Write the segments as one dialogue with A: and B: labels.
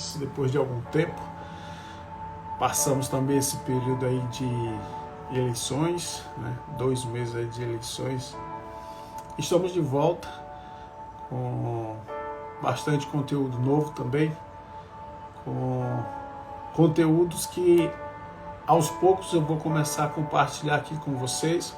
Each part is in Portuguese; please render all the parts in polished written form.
A: lives depois de algum tempo. Passamos também esse período aí de eleições, né? 2 meses aí de eleições. Estamos de volta com bastante conteúdo novo também, com conteúdos que aos poucos eu vou começar a compartilhar aqui com vocês.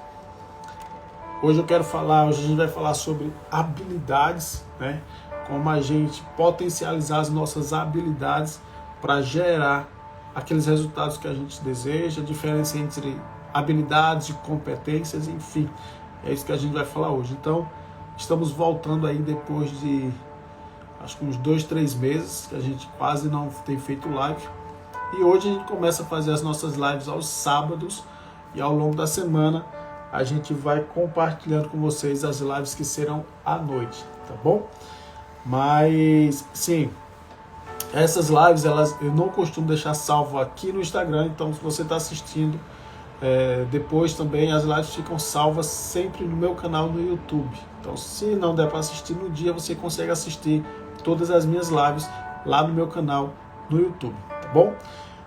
A: Hoje a gente vai falar sobre habilidades, né? Como a gente potencializar as nossas habilidades para gerar aqueles resultados que a gente deseja, a diferença entre habilidades e competências, enfim, é isso que a gente vai falar hoje. Então, estamos voltando aí depois de, acho que uns 2, 3 meses, que a gente quase não tem feito live, e hoje a gente começa a fazer as nossas lives aos sábados, e ao longo da semana a gente vai compartilhando com vocês as lives que serão à noite, tá bom? Mas, sim, essas lives, eu não costumo deixar salvo aqui no Instagram, então se você está assistindo, depois também as lives ficam salvas sempre no meu canal no YouTube. Então, se não der para assistir no dia, você consegue assistir todas as minhas lives lá no meu canal no YouTube, tá bom?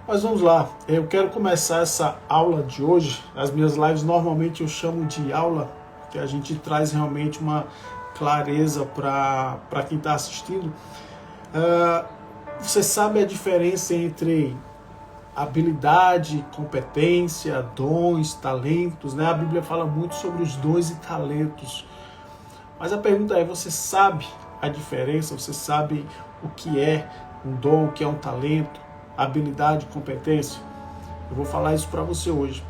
A: Mas vamos lá, eu quero começar essa aula de hoje. As minhas lives normalmente eu chamo de aula, que a gente traz realmente uma clareza para quem está assistindo. Você sabe a diferença entre habilidade, competência, dons, talentos, né? A Bíblia fala muito sobre os dons e talentos. Mas a pergunta é, você sabe a diferença? Você sabe o que é um dom, o que é um talento? Habilidade, competência? Eu vou falar isso para você hoje.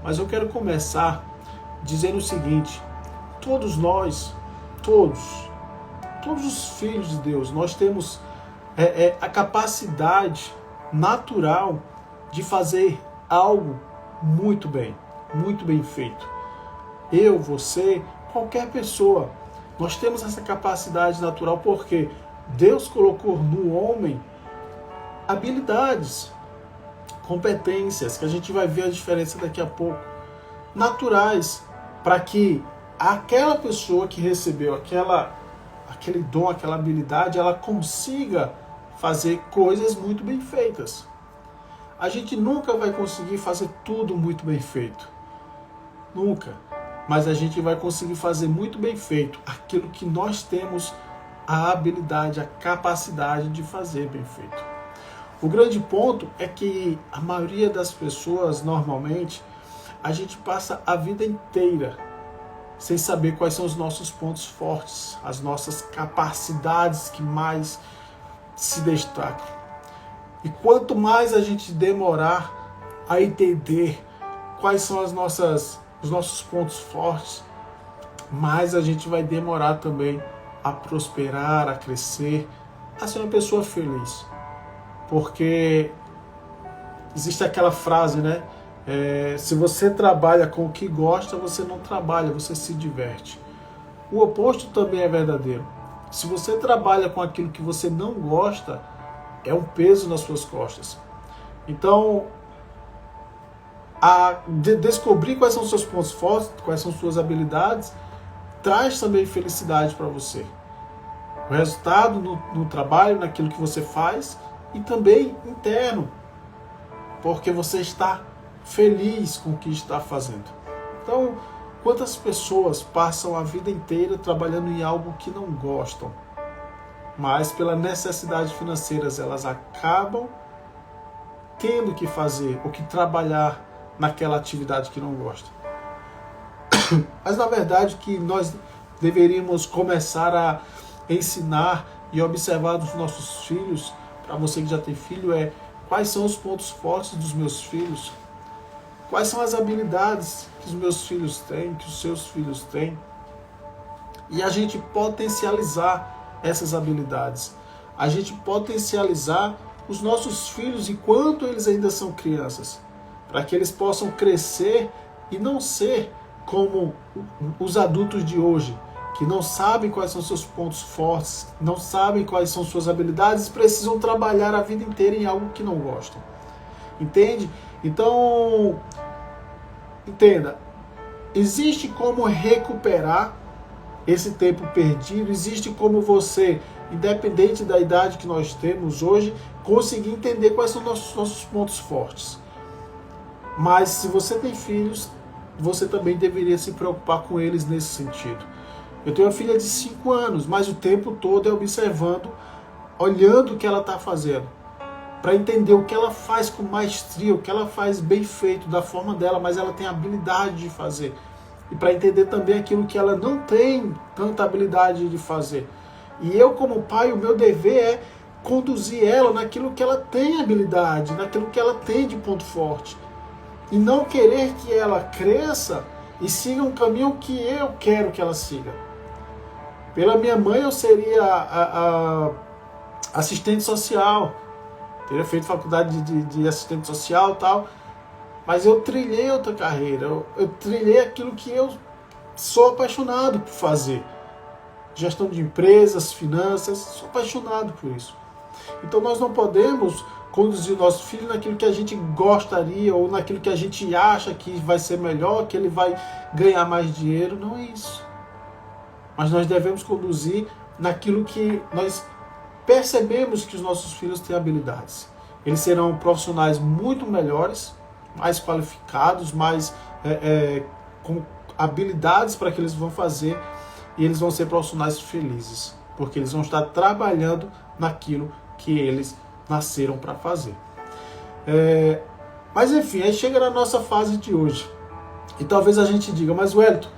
A: Mas eu quero começar dizendo o seguinte: todos nós, todos os filhos de Deus, nós temos a capacidade natural de fazer algo muito bem feito. Eu, você, qualquer pessoa, nós temos essa capacidade natural porque Deus colocou no homem habilidades, competências, que a gente vai ver a diferença daqui a pouco, naturais, para que aquela pessoa que recebeu aquele dom, aquela habilidade, ela consiga fazer coisas muito bem feitas. A gente nunca vai conseguir fazer tudo muito bem feito. Nunca. Mas a gente vai conseguir fazer muito bem feito aquilo que nós temos a habilidade, a capacidade de fazer bem feito. O grande ponto é que a maioria das pessoas, normalmente, a gente passa a vida inteira sem saber quais são os nossos pontos fortes, as nossas capacidades que mais se destacam. E quanto mais a gente demorar a entender quais são os nossos pontos fortes, mais a gente vai demorar também a prosperar, a crescer, a ser uma pessoa feliz. Porque existe aquela frase, né? Se você trabalha com o que gosta, você não trabalha, você se diverte. O oposto também é verdadeiro. Se você trabalha com aquilo que você não gosta, é um peso nas suas costas. Então, descobrir quais são os seus pontos fortes, quais são suas habilidades, traz também felicidade para você. O resultado no trabalho, naquilo que você faz, e também interno, porque você está feliz com o que está fazendo. Então, quantas pessoas passam a vida inteira trabalhando em algo que não gostam, mas pela necessidade financeira elas acabam tendo que fazer ou que trabalhar naquela atividade que não gostam. Mas na verdade que nós deveríamos começar a ensinar e observar dos nossos filhos, para você que já tem filho, quais são os pontos fortes dos meus filhos, quais são as habilidades que os meus filhos têm, que os seus filhos têm, e a gente potencializar essas habilidades, a gente potencializar os nossos filhos enquanto eles ainda são crianças, para que eles possam crescer e não ser como os adultos de hoje, que não sabem quais são seus pontos fortes, não sabem quais são suas habilidades e precisam trabalhar a vida inteira em algo que não gostam. Entende? Então, entenda, existe como recuperar esse tempo perdido, existe como você independente da idade que nós temos hoje, conseguir entender quais são nossos pontos fortes. Mas se você tem filhos, você também deveria se preocupar com eles nesse sentido. Eu tenho uma filha de 5 anos, mas o tempo todo é observando, olhando o que ela está fazendo, para entender o que ela faz com maestria, o que ela faz bem feito, da forma dela, mas ela tem habilidade de fazer. E para entender também aquilo que ela não tem tanta habilidade de fazer. E eu, como pai, o meu dever é conduzir ela naquilo que ela tem habilidade, naquilo que ela tem de ponto forte. E não querer que ela cresça e siga um caminho que eu quero que ela siga. Pela minha mãe, eu seria a assistente social, teria feito faculdade de assistente social e tal, mas eu trilhei outra carreira, eu trilhei aquilo que eu sou apaixonado por fazer. Gestão de empresas, finanças, sou apaixonado por isso. Então nós não podemos conduzir o nosso filho naquilo que a gente gostaria ou naquilo que a gente acha que vai ser melhor, que ele vai ganhar mais dinheiro. Não é isso. Mas nós devemos conduzir naquilo que nós percebemos que os nossos filhos têm habilidades. Eles serão profissionais muito melhores, mais qualificados, mais com habilidades para que eles vão fazer, e eles vão ser profissionais felizes, porque eles vão estar trabalhando naquilo que eles nasceram para fazer. Mas enfim, aí chega na nossa fase de hoje. E talvez a gente diga, mas Wellington,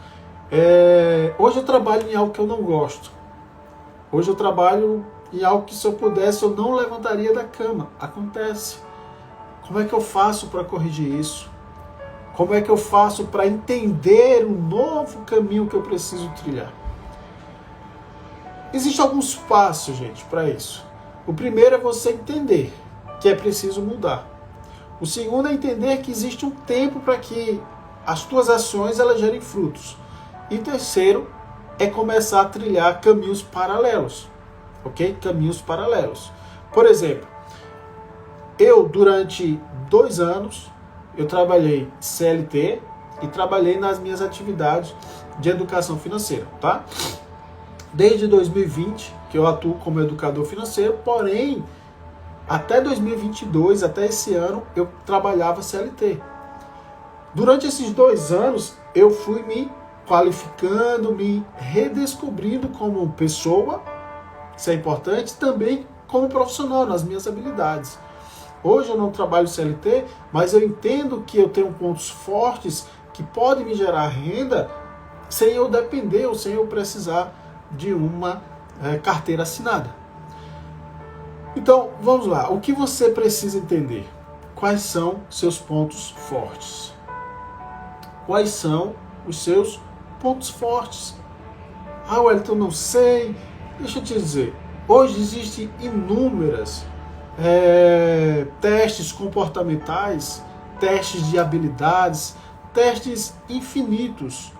A: hoje eu trabalho em algo que eu não gosto. Hoje eu trabalho em algo que, se eu pudesse, eu não levantaria da cama. Acontece. Como é que eu faço para corrigir isso? Como é que eu faço para entender o novo caminho que eu preciso trilhar? Existem alguns passos, gente, para isso. O primeiro é você entender que é preciso mudar. O segundo é entender que existe um tempo para que as tuas ações elas gerem frutos. E terceiro é começar a trilhar caminhos paralelos. Ok? Caminhos paralelos. Por exemplo, eu durante 2 anos, eu trabalhei CLT e trabalhei nas minhas atividades de educação financeira, tá? Desde 2020 que eu atuo como educador financeiro, porém, até 2022, até esse ano, eu trabalhava CLT. Durante esses 2 anos, eu fui me qualificando, me redescobrindo como pessoa, isso é importante, também como profissional, nas minhas habilidades. Hoje eu não trabalho CLT, mas eu entendo que eu tenho pontos fortes que podem me gerar renda sem eu depender ou sem eu precisar de uma carteira assinada. Então, vamos lá. O que você precisa entender? Quais são seus pontos fortes? Quais são os seus pontos fortes? Ah, Wellington, não sei. Deixa eu te dizer. Hoje existem inúmeras testes comportamentais, testes de habilidades, testes infinitos,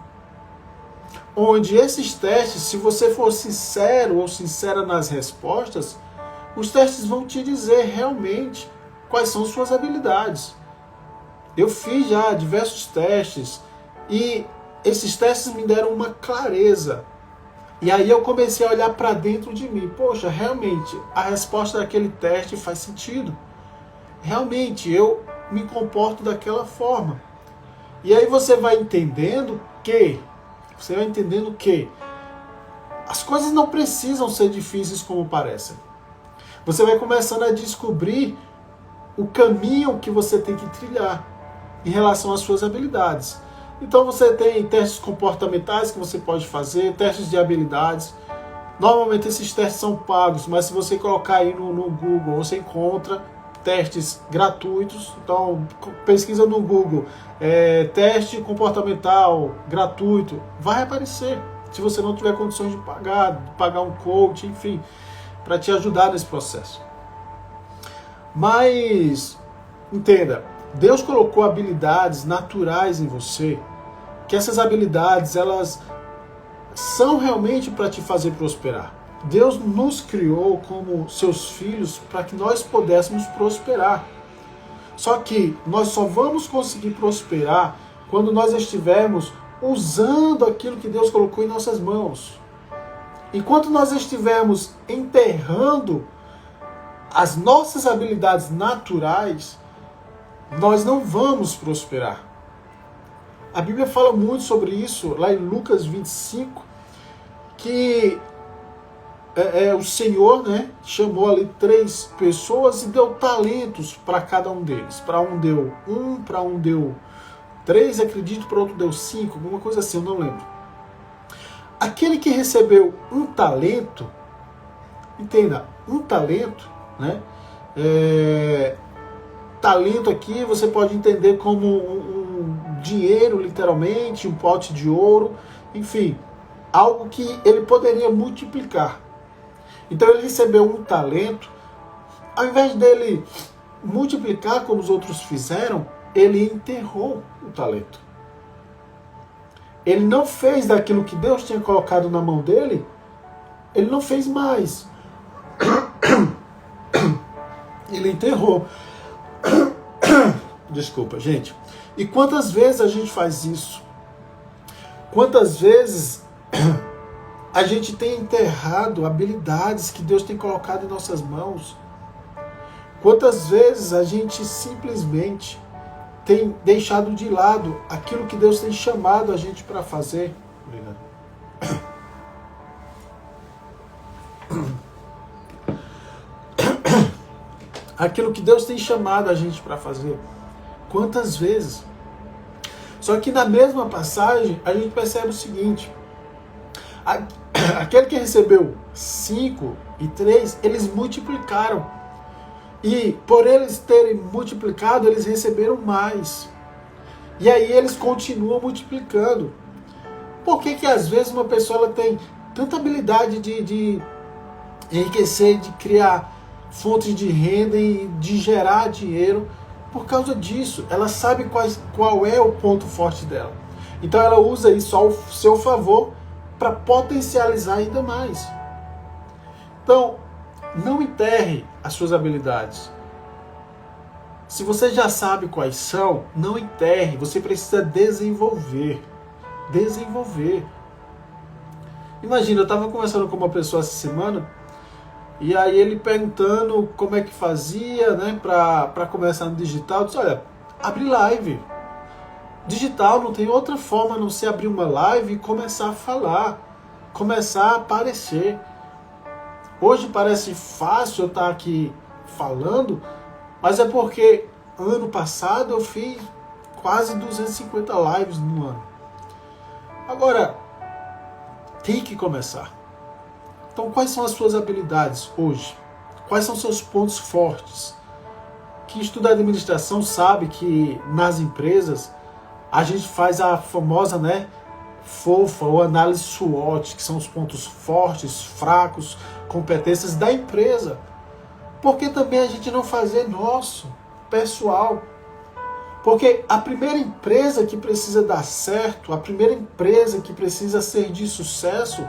A: onde esses testes, se você for sincero ou sincera nas respostas, os testes vão te dizer realmente quais são suas habilidades. Eu fiz já diversos testes e esses testes me deram uma clareza. E aí eu comecei a olhar para dentro de mim. Poxa, realmente, a resposta daquele teste faz sentido. Realmente, eu me comporto daquela forma. E aí você vai entendendo que as coisas não precisam ser difíceis como parecem. Você vai começando a descobrir o caminho que você tem que trilhar em relação às suas habilidades. Então você tem testes comportamentais que você pode fazer, testes de habilidades. Normalmente esses testes são pagos, mas se você colocar aí no Google, você encontra testes gratuitos. Então pesquisa no Google, teste comportamental gratuito, vai aparecer. Se você não tiver condições de pagar um coach, enfim, para te ajudar nesse processo. Mas, entenda, Deus colocou habilidades naturais em você, que essas habilidades, elas são realmente para te fazer prosperar. Deus nos criou como seus filhos para que nós pudéssemos prosperar. Só que nós só vamos conseguir prosperar quando nós estivermos usando aquilo que Deus colocou em nossas mãos. Enquanto nós estivermos enterrando as nossas habilidades naturais, nós não vamos prosperar. A Bíblia fala muito sobre isso, lá em Lucas 25, que o Senhor, né, chamou ali 3 pessoas e deu talentos para cada um deles. Para um deu 1, para um deu 3, acredito, para outro deu 5, alguma coisa assim, eu não lembro. Aquele que recebeu um talento, entenda, um talento, né? Talento aqui você pode entender como um dinheiro, literalmente, um pote de ouro, enfim, algo que ele poderia multiplicar. Então ele recebeu um talento, ao invés dele multiplicar como os outros fizeram, ele enterrou o talento. Ele não fez daquilo que Deus tinha colocado na mão dele, ele não fez mais. Ele enterrou. Desculpa, gente. E quantas vezes a gente faz isso? Quantas vezes a gente tem enterrado habilidades que Deus tem colocado em nossas mãos? Quantas vezes a gente simplesmente tem deixado de lado aquilo que Deus tem chamado a gente para fazer? Obrigado. Aquilo que Deus tem chamado a gente para fazer. Quantas vezes? Só que na mesma passagem a gente percebe o seguinte: aquele que recebeu 5 e 3, eles multiplicaram. E por eles terem multiplicado, eles receberam mais. E aí eles continuam multiplicando. Por que às vezes uma pessoa ela tem tanta habilidade de enriquecer, de criar fontes de renda e de gerar dinheiro? Por causa disso, ela sabe qual é o ponto forte dela. Então ela usa isso ao seu favor para potencializar ainda mais. Então, não enterre as suas habilidades. Se você já sabe quais são, não enterre. Você precisa desenvolver. Desenvolver. Imagina, eu estava conversando com uma pessoa essa semana, e aí ele perguntando como é que fazia, né, para começar no digital. Eu disse, olha, abre live. Digital não tem outra forma a não ser abrir uma live e começar a falar, começar a aparecer. Hoje parece fácil eu estar aqui falando, mas é porque ano passado eu fiz quase 250 lives no ano. Agora, tem que começar. Então, quais são as suas habilidades hoje? Quais são os seus pontos fortes? Quem estuda administração sabe que nas empresas a gente faz a famosa, né, FOFA ou análise SWOT, que são os pontos fortes, fracos, competências da empresa. Por que também a gente não fazer nosso, pessoal? Porque a primeira empresa que precisa dar certo, a primeira empresa que precisa ser de sucesso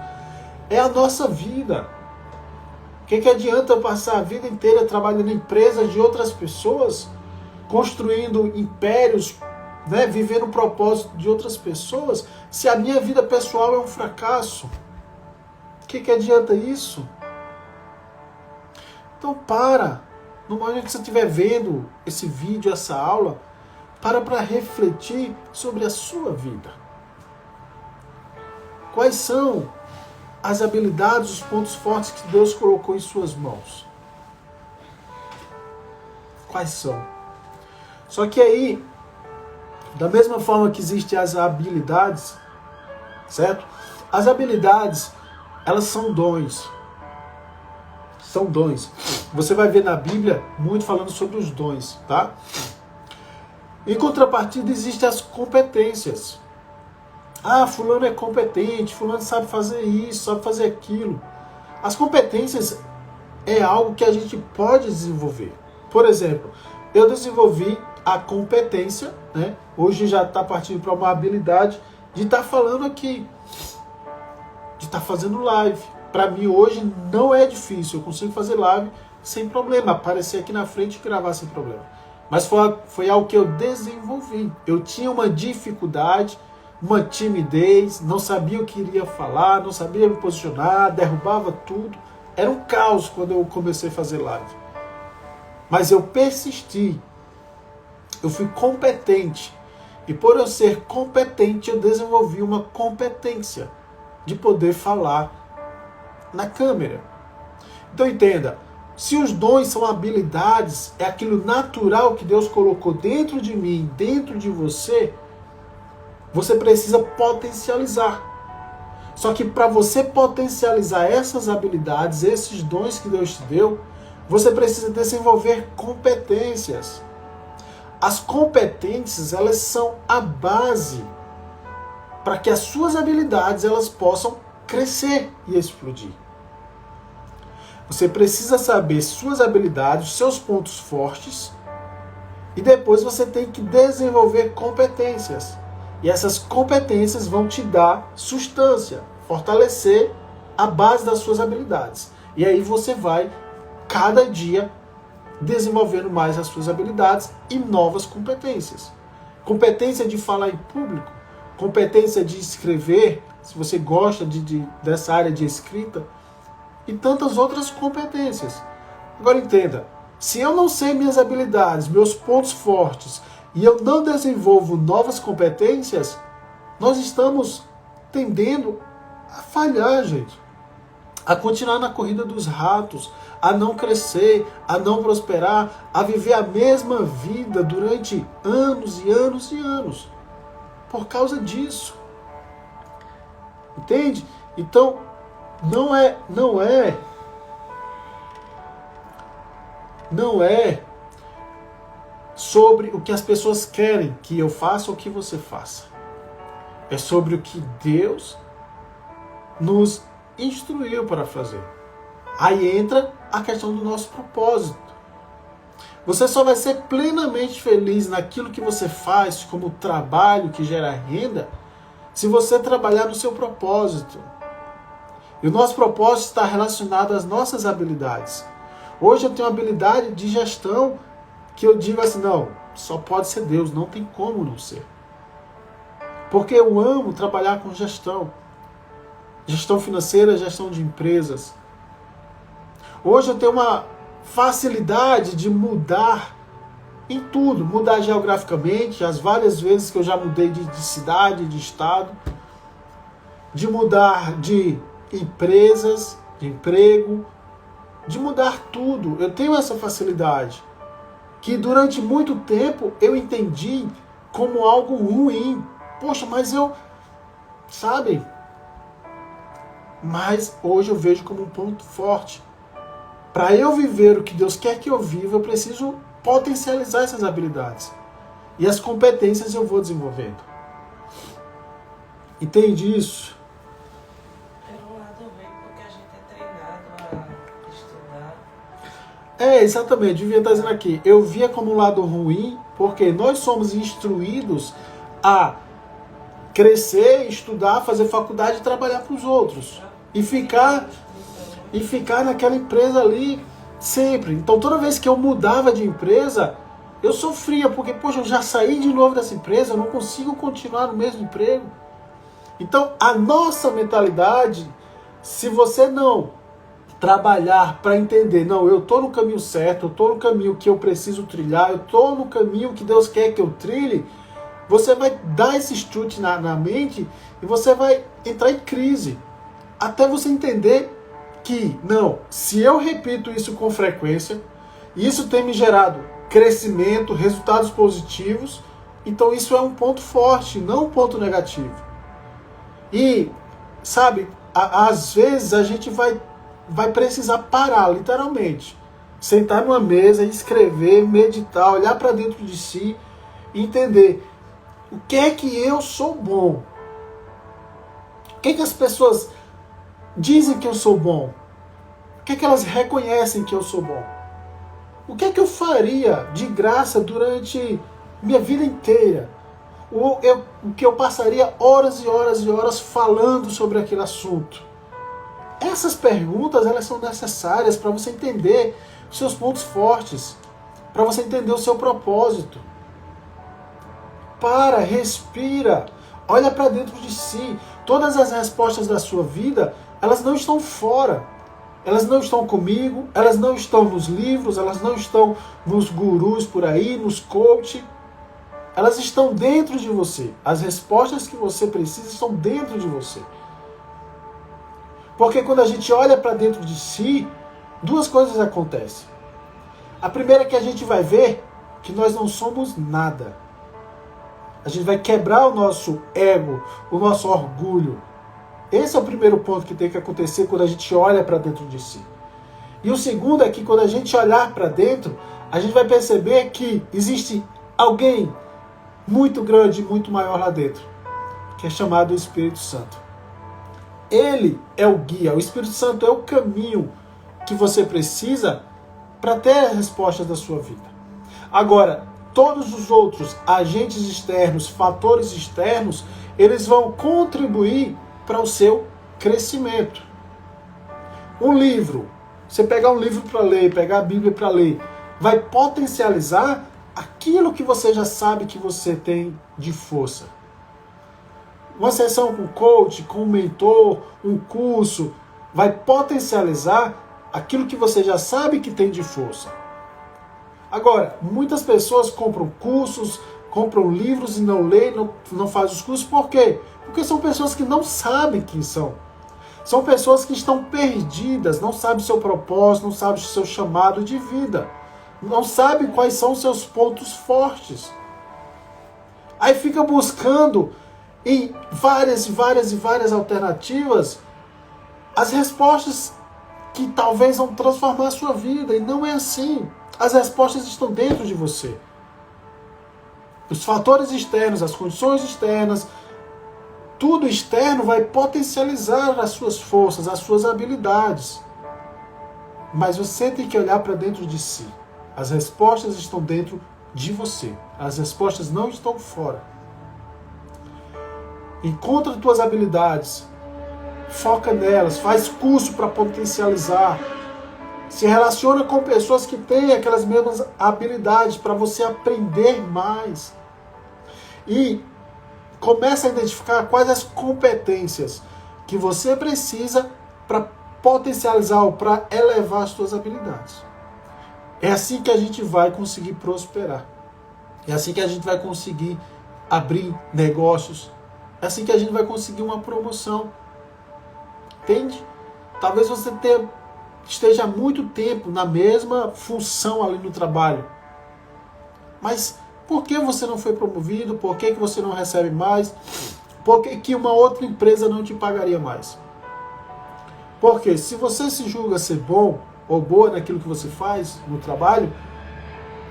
A: é a nossa vida. O que adianta eu passar a vida inteira trabalhando em empresas de outras pessoas, construindo impérios, né, vivendo o propósito de outras pessoas, se a minha vida pessoal é um fracasso? O que adianta isso? Então no momento que você estiver vendo esse vídeo, essa aula, para refletir sobre a sua vida. Quais são as habilidades, os pontos fortes que Deus colocou em suas mãos? Quais são? Só que aí, da mesma forma que existem as habilidades, certo? As habilidades, elas são dons. São dons. Você vai ver na Bíblia muito falando sobre os dons, tá? Em contrapartida, existem as competências. Ah, fulano é competente, fulano sabe fazer isso, sabe fazer aquilo. As competências é algo que a gente pode desenvolver. Por exemplo, eu desenvolvi a competência, né? Hoje já está partindo para uma habilidade de estar falando aqui, de estar fazendo live. Para mim hoje não é difícil, eu consigo fazer live sem problema, aparecer aqui na frente e gravar sem problema. Mas foi algo que eu desenvolvi. Eu tinha uma dificuldade, uma timidez, não sabia o que iria falar, não sabia me posicionar, derrubava tudo. Era um caos quando eu comecei a fazer live. Mas eu persisti, eu fui competente. E por eu ser competente, eu desenvolvi uma competência de poder falar na câmera. Então entenda, se os dons são habilidades, é aquilo natural que Deus colocou dentro de mim, dentro de você, você precisa potencializar. Só que para você potencializar essas habilidades, esses dons que Deus te deu, você precisa desenvolver competências. As competências, elas são a base para que as suas habilidades elas possam crescer e explodir. Você precisa saber suas habilidades, seus pontos fortes, e depois você tem que desenvolver competências. E essas competências vão te dar substância, fortalecer a base das suas habilidades. E aí você vai, cada dia, desenvolvendo mais as suas habilidades e novas competências. Competência de falar em público, competência de escrever, se você gosta dessa área de escrita, e tantas outras competências. Agora entenda, se eu não sei minhas habilidades, meus pontos fortes, e eu não desenvolvo novas competências, nós estamos tendendo a falhar, gente. A continuar na corrida dos ratos, a não crescer, a não prosperar, a viver a mesma vida durante anos e anos e anos. Por causa disso. Entende? Então, não é sobre o que as pessoas querem que eu faça ou que você faça. É sobre o que Deus nos instruiu para fazer. Aí entra a questão do nosso propósito. Você só vai ser plenamente feliz naquilo que você faz como trabalho que gera renda se você trabalhar no seu propósito. E o nosso propósito está relacionado às nossas habilidades. Hoje eu tenho habilidade de gestão que eu digo assim, não, só pode ser Deus, não tem como não ser. Porque eu amo trabalhar com gestão. Gestão financeira, gestão de empresas. Hoje eu tenho uma facilidade de mudar em tudo. Mudar geograficamente, as várias vezes que eu já mudei de cidade, de estado. De mudar de empresas, de emprego. De mudar tudo. Eu tenho essa facilidade. Que durante muito tempo eu entendi como algo ruim. Poxa, mas eu... Sabe? Mas hoje eu vejo como um ponto forte. Para eu viver o que Deus quer que eu viva, eu preciso potencializar essas habilidades. E as competências eu vou desenvolvendo. Entende isso?
B: É um lado ruim porque a gente é treinado a estudar.
A: É, exatamente. Devia estar dizendo aqui. Eu via como um lado ruim porque nós somos instruídos a crescer, estudar, fazer faculdade e trabalhar para os outros. E ficar naquela empresa ali sempre. Então toda vez que eu mudava de empresa, eu sofria, porque, poxa, eu já saí de novo dessa empresa, eu não consigo continuar no mesmo emprego. Então a nossa mentalidade, se você não trabalhar para entender, não, eu estou no caminho certo, eu estou no caminho que eu preciso trilhar, eu estou no caminho que Deus quer que eu trilhe, você vai dar esse chute na mente e você vai entrar em crise. Até você entender que, não, se eu repito isso com frequência, isso tem me gerado crescimento, resultados positivos, então isso é um ponto forte, não um ponto negativo. E, sabe, às vezes a gente vai precisar parar, literalmente. Sentar numa mesa, escrever, meditar, olhar para dentro de si e entender o que é que eu sou bom. O que é que as pessoas dizem que eu sou bom? O que é que elas reconhecem que eu sou bom? O que é que eu faria de graça durante minha vida inteira? O que eu passaria horas e horas e horas falando sobre aquele assunto? Essas perguntas, elas são necessárias para você entender os seus pontos fortes, para você entender o seu propósito. Para, respira, Olha para dentro de si. Todas as respostas da sua vida, elas não estão fora. Elas não estão comigo, elas não estão nos livros, elas não estão nos gurus por aí, nos coach. Elas estão dentro de você. As respostas que você precisa estão dentro de você. Porque quando a gente olha para dentro de si, duas coisas acontecem. A primeira é que a gente vai ver que nós não somos nada. A gente vai quebrar o nosso ego, o nosso orgulho. Esse é o primeiro ponto que tem que acontecer quando a gente olha para dentro de si. E o segundo é que quando a gente olhar para dentro, a gente vai perceber que existe alguém muito grande, muito maior lá dentro, que é chamado Espírito Santo. Ele é o guia, o Espírito Santo é o caminho que você precisa para ter as respostas da sua vida. Agora, todos os outros agentes externos, fatores externos, eles vão contribuir para o seu crescimento. Um livro, você pegar um livro para ler, pegar a Bíblia para ler, vai potencializar aquilo que você já sabe que você tem de força. Uma sessão com coach, com um mentor, um curso, vai potencializar aquilo que você já sabe que tem de força. Agora, muitas pessoas compram cursos, compram livros e não leem, não fazem os cursos. Por quê? Porque são pessoas que não sabem quem são. São pessoas que estão perdidas, não sabem o seu propósito, não sabem o seu chamado de vida. Não sabem quais são os seus pontos fortes. Aí fica buscando em várias alternativas as respostas que talvez vão transformar a sua vida. E não é assim. As respostas estão dentro de você. Os fatores externos, as condições externas, tudo externo vai potencializar as suas forças, as suas habilidades. Mas você tem que olhar para dentro de si. As respostas estão dentro de você. As respostas não estão fora. Encontra as tuas habilidades. Foca nelas. Faz curso para potencializar. Se relaciona com pessoas que têm aquelas mesmas habilidades para você aprender mais. E começa a identificar quais as competências que você precisa para potencializar ou para elevar as suas habilidades. É assim que a gente vai conseguir prosperar. É assim que a gente vai conseguir abrir negócios. É assim que a gente vai conseguir uma promoção. Entende? Talvez você esteja há muito tempo na mesma função ali no trabalho. Mas por que você não foi promovido? Por que você não recebe mais? Por que uma outra empresa não te pagaria mais? Porque se você se julga ser bom ou boa naquilo que você faz no trabalho,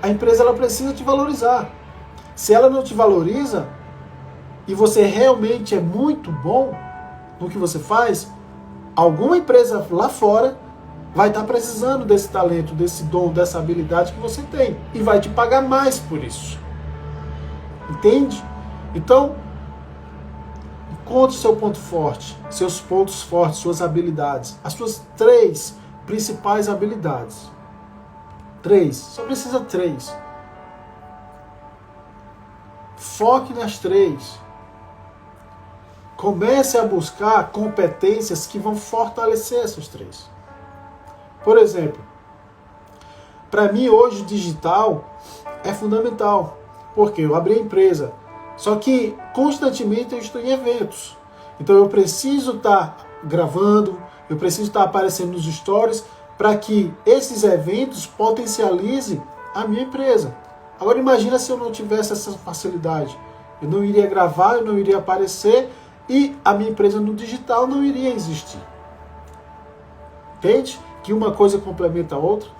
A: a empresa ela precisa te valorizar. Se ela não te valoriza e você realmente é muito bom no que você faz, alguma empresa lá fora vai estar precisando desse talento, desse dom, dessa habilidade que você tem e vai te pagar mais por isso. Entende? Então, encontre seu ponto forte, seus pontos fortes, suas habilidades, as suas 3 principais habilidades. 3, só precisa 3. Foque nas 3. Comece a buscar competências que vão fortalecer essas 3. Por exemplo, para mim hoje o digital é fundamental. Porque eu abri a empresa. Só que constantemente eu estou em eventos. Então eu preciso estar gravando, eu preciso estar aparecendo nos stories para que esses eventos potencializem a minha empresa. Agora imagina se eu não tivesse essa facilidade. Eu não iria gravar, eu não iria aparecer e a minha empresa no digital não iria existir. Entende? Que uma coisa complementa a outra.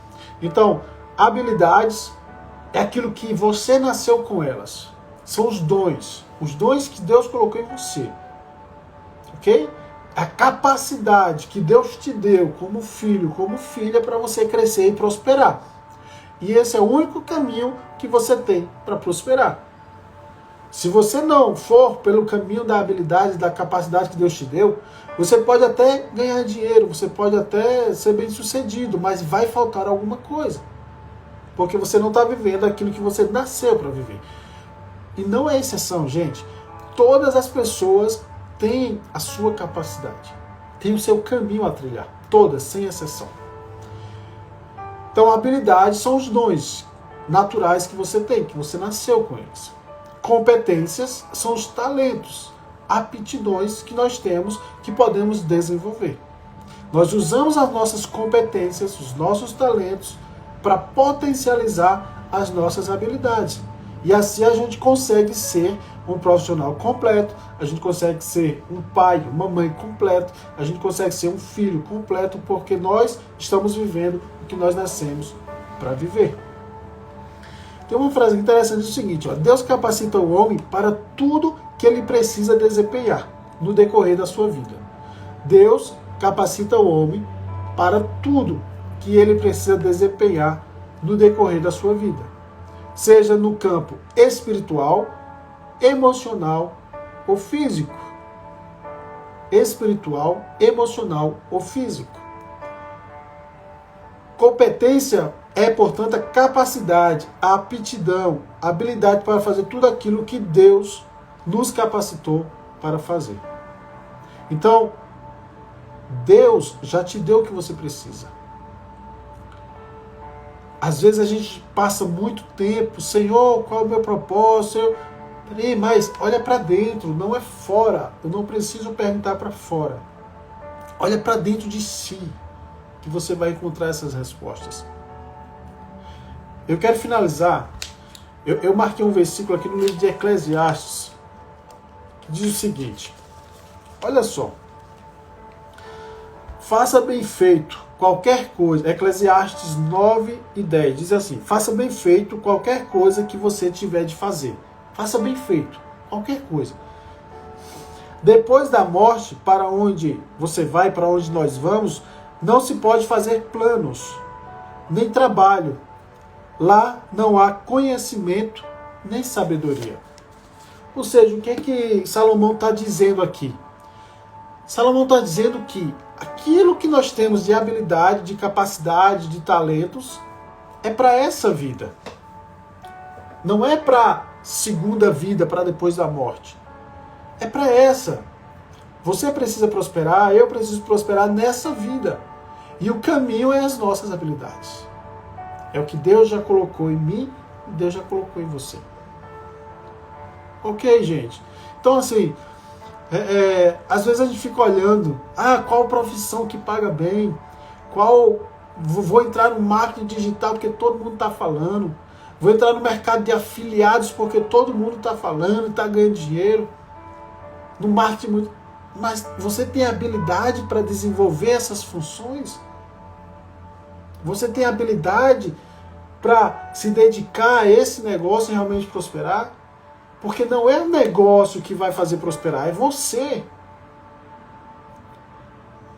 A: Então, habilidades é aquilo que você nasceu com elas. São os dons que Deus colocou em você. Ok? A capacidade que Deus te deu como filho, como filha, para você crescer e prosperar. E esse é o único caminho que você tem para prosperar. Se você não for pelo caminho da habilidade, da capacidade que Deus te deu, você pode até ganhar dinheiro, você pode até ser bem sucedido, mas vai faltar alguma coisa. Porque você não está vivendo aquilo que você nasceu para viver. E não é exceção, gente. Todas as pessoas têm a sua capacidade, têm o seu caminho a trilhar, todas, sem exceção. Então, habilidades são os dons naturais que você tem, que você nasceu com eles. Competências são os talentos, aptidões que nós temos, que podemos desenvolver. Nós usamos as nossas competências, os nossos talentos, para potencializar as nossas habilidades. E assim a gente consegue ser um profissional completo, a gente consegue ser um pai, uma mãe completo, a gente consegue ser um filho completo, porque nós estamos vivendo o que nós nascemos para viver. Tem uma frase interessante, o seguinte, ó, Deus capacita o homem para tudo que ele precisa desempenhar no decorrer da sua vida. Deus capacita o homem para tudo que ele precisa desempenhar no decorrer da sua vida. Seja no campo espiritual, emocional ou físico. Espiritual, emocional ou físico. Competência é, portanto, a capacidade, a aptidão, a habilidade para fazer tudo aquilo que Deus nos capacitou para fazer. Então, Deus já te deu o que você precisa. Às vezes a gente passa muito tempo, Senhor, qual é o meu propósito? Peraí, mas olha para dentro, não é fora. Eu não preciso perguntar para fora. Olha para dentro de si, que você vai encontrar essas respostas. Eu quero finalizar. Eu marquei um versículo aqui no livro de Eclesiastes, que diz o seguinte. Olha só. Faça bem feito qualquer coisa. Eclesiastes 9 e 10 diz assim. Faça bem feito qualquer coisa que você tiver de fazer. Faça bem feito qualquer coisa. Depois da morte, para onde você vai, para onde nós vamos, não se pode fazer planos, nem trabalho. Lá não há conhecimento, nem sabedoria. Ou seja, o que é que Salomão está dizendo aqui? Salomão está dizendo que aquilo que nós temos de habilidade, de capacidade, de talentos, é para essa vida. Não é para segunda vida, para depois da morte. É para essa. Você precisa prosperar, eu preciso prosperar nessa vida. E o caminho é as nossas habilidades. É o que Deus já colocou em mim e Deus já colocou em você. Ok, gente? Então, assim, às vezes a gente fica olhando, qual profissão que paga bem, vou entrar no marketing digital porque todo mundo está falando, vou entrar no mercado de afiliados porque todo mundo está falando, está ganhando dinheiro, no marketing, mas você tem habilidade para desenvolver essas funções? Você tem habilidade para se dedicar a esse negócio e realmente prosperar? Porque não é o negócio que vai fazer prosperar, é você.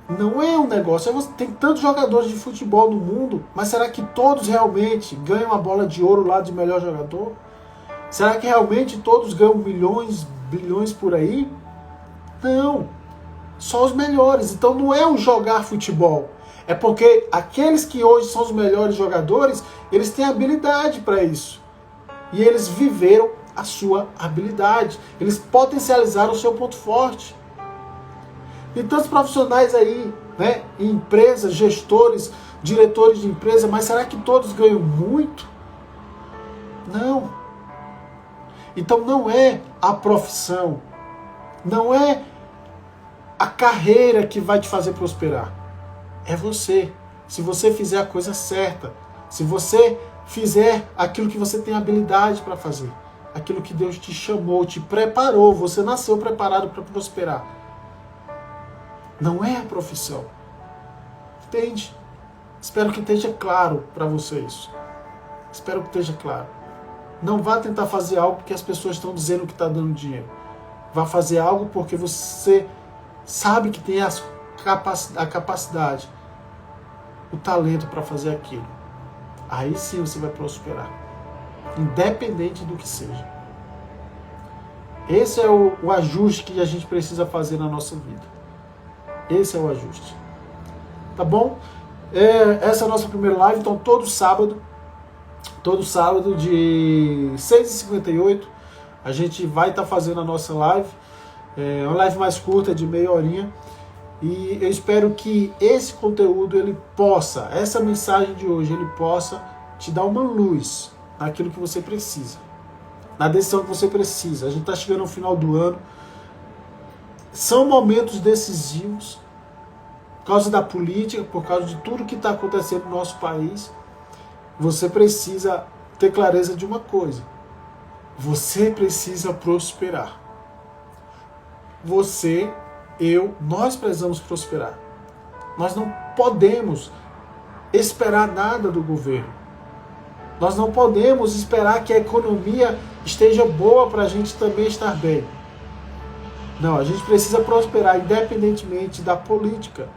A: Não é um negócio. É você. Tem tantos jogadores de futebol no mundo, mas será que todos realmente ganham a bola de ouro lá de melhor jogador? Será que realmente todos ganham milhões, bilhões por aí? Não. Só os melhores. Então não é um jogar futebol. É porque aqueles que hoje são os melhores jogadores, eles têm habilidade para isso. E eles viveram a sua habilidade. Eles potencializaram o seu ponto forte. Tem tantos profissionais aí, né, em empresas, gestores, diretores de empresa, mas será que todos ganham muito? Não. Então não é a profissão, não é a carreira que vai te fazer prosperar. É você. Se você fizer a coisa certa, se você fizer aquilo que você tem habilidade para fazer, aquilo que Deus te chamou, te preparou, você nasceu preparado para prosperar. Não é a profissão. Entende? Espero que esteja claro para você isso. Espero que esteja claro. Não vá tentar fazer algo porque as pessoas estão dizendo que está dando dinheiro. Vá fazer algo porque você sabe que tem a capacidade, o talento para fazer aquilo. Aí sim você vai prosperar. Independente do que seja. Esse é o ajuste que a gente precisa fazer na nossa vida. Esse é o ajuste. Tá bom? Essa é a nossa primeira live. Então todo sábado de 6h58 A gente vai estar fazendo a nossa live, uma live mais curta, de meia horinha, e eu espero que esse conteúdo, essa mensagem de hoje, ele possa te dar uma luz naquilo que você precisa, na decisão que você precisa. A gente está chegando ao final do ano, são momentos decisivos, por causa da política, por causa de tudo que está acontecendo no nosso país. Você precisa ter clareza de uma coisa: você precisa prosperar. Nós precisamos prosperar. Nós não podemos esperar nada do governo. Nós não podemos esperar que a economia esteja boa para a gente também estar bem. Não, a gente precisa prosperar independentemente da política,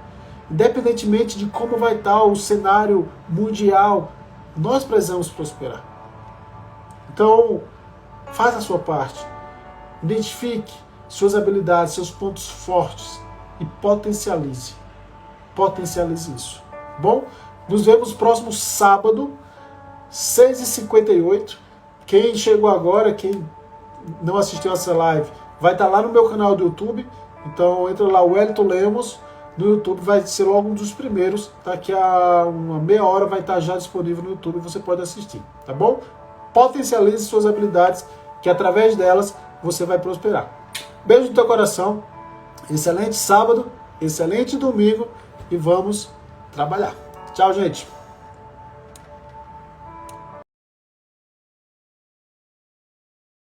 A: independentemente de como vai estar o cenário mundial. Nós precisamos prosperar. Então, faça a sua parte. Identifique suas habilidades, seus pontos fortes e potencialize. Potencialize isso. Bom, nos vemos próximo sábado, 6h58. Quem chegou agora, quem não assistiu essa live, vai estar lá no meu canal do YouTube. Então entra lá, Wellington Lemos, no YouTube, vai ser logo um dos primeiros. Daqui a uma meia hora vai estar já disponível no YouTube, você pode assistir, tá bom? Potencialize suas habilidades, que através delas você vai prosperar. Beijo no teu coração, excelente sábado, excelente domingo e vamos trabalhar. Tchau, gente!